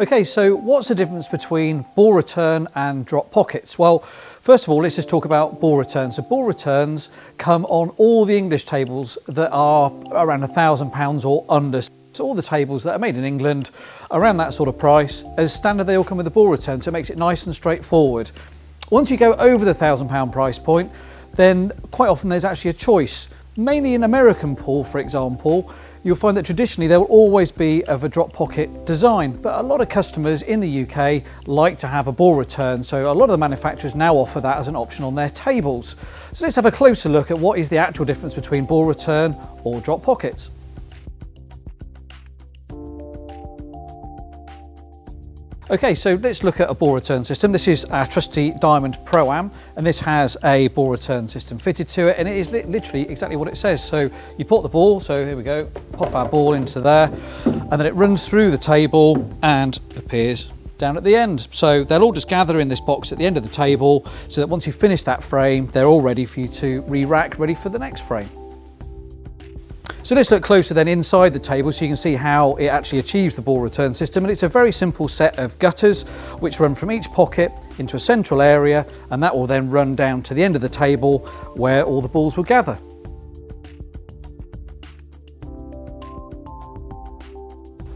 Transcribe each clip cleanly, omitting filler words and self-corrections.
Okay, so what's the difference between ball return and drop pockets? Well, first of all, let's just talk about ball returns. So ball returns come on all the English tables that are around £1,000 or under. So all the tables that are made in England, around that sort of price, as standard they all come with a ball return, so it makes it nice and straightforward. Once you go over the £1,000 price point, then quite often there's actually a choice. Mainly in American pool, for example, you'll find that traditionally there will always be of a drop pocket design, but a lot of customers in the UK like to have a ball return, so a lot of the manufacturers now offer that as an option on their tables. So let's have a closer look at what is the actual difference between ball return or drop pockets. Okay, so let's look at a ball return system. This is our trusty Diamond Pro-Am, and this has a ball return system fitted to it, and it is literally exactly what it says. So you put the ball, so here we go, pop our ball into there, and then it runs through the table and appears down at the end. So they'll all just gather in this box at the end of the table, so that once you finish that frame, they're all ready for you to re-rack, ready for the next frame. So let's look closer then inside the table so you can see how it actually achieves the ball return system. And it's a very simple set of gutters which run from each pocket into a central area, and that will then run down to the end of the table where all the balls will gather.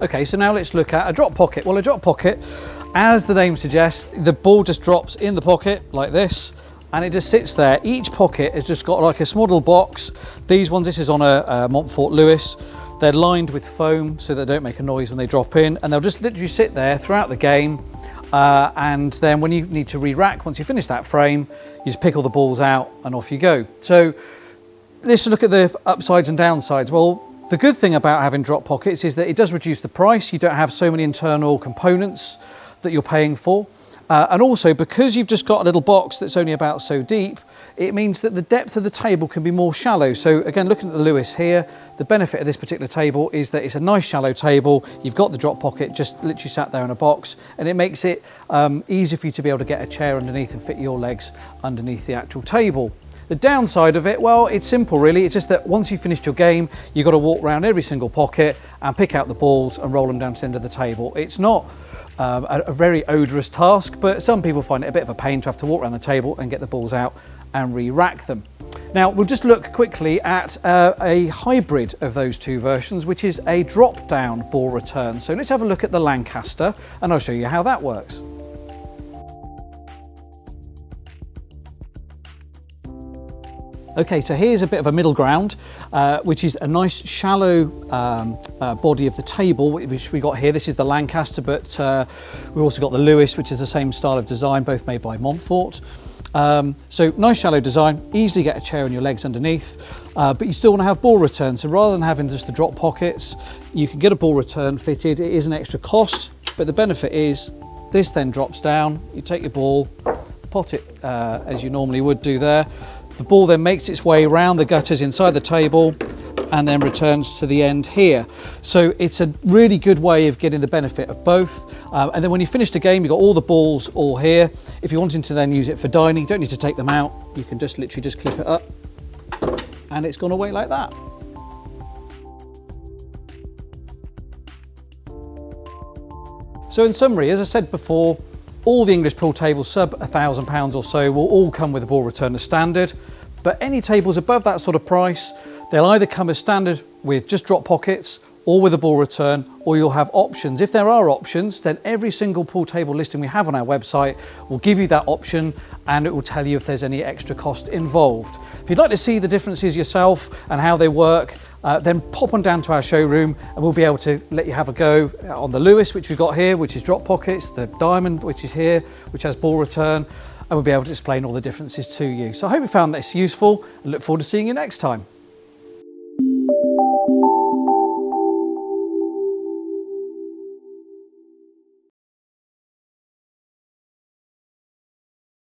Okay, so now let's look at a drop pocket. Well, a drop pocket, as the name suggests, the ball just drops in the pocket like this, and it just sits there. Each pocket has just got like a small little box. These ones, this is on a Montfort Lewis. They're lined with foam so they don't make a noise when they drop in, and they'll just literally sit there throughout the game. And then when you need to re-rack, once you finish that frame, you just pick all the balls out and off you go. So let's look at the upsides and downsides. Well, the good thing about having drop pockets is that it does reduce the price. You don't have so many internal components that you're paying for. And also, because you've just got a little box that's only about so deep, it means that the depth of the table can be more shallow. So again, looking at the Lewis here, the benefit of this particular table is that it's a nice shallow table. You've got the drop pocket just literally sat there in a box, and it makes it easier for you to be able to get a chair underneath and fit your legs underneath the actual table. The downside of it, well, it's simple really. It's just that once you've finished your game, you've got to walk around every single pocket and pick out the balls and roll them down to the end of the table. It's not a very odorous task, but some people find it a bit of a pain to have to walk around the table and get the balls out and re-rack them. Now we'll just look quickly at a hybrid of those two versions, which is a drop-down ball return. So let's have a look at the Lancaster and I'll show you how that works. Okay, so here's a bit of a middle ground, which is a nice shallow body of the table, which we got here. This is the Lancaster, but we've also got the Lewis, which is the same style of design, both made by Montfort. So nice shallow design, easily get a chair and your legs underneath, but you still want to have ball return. So rather than having just the drop pockets, you can get a ball return fitted. It is an extra cost, but the benefit is this then drops down, you take your ball, pot it as you normally would do there. The ball then makes its way around the gutters inside the table and then returns to the end here. So it's a really good way of getting the benefit of both. And then when you finish the game, you've got all the balls all here. If you're wanting to then use it for dining, you don't need to take them out. You can just literally just clip it up and it's gone away like that. So in summary, as I said before, all the English pool tables sub £1,000 or so will all come with a ball return as standard, but any tables above that sort of price, they'll either come as standard with just drop pockets or with a ball return, or you'll have options. If there are options, then every single pool table listing we have on our website will give you that option, and it will tell you if there's any extra cost involved. If you'd like to see the differences yourself and how they work, then pop on down to our showroom and we'll be able to let you have a go on the Lewis, which we've got here, which is drop pockets, the Diamond, which is here, which has ball return, and we'll be able to explain all the differences to you. So I hope you found this useful and look forward to seeing you next time.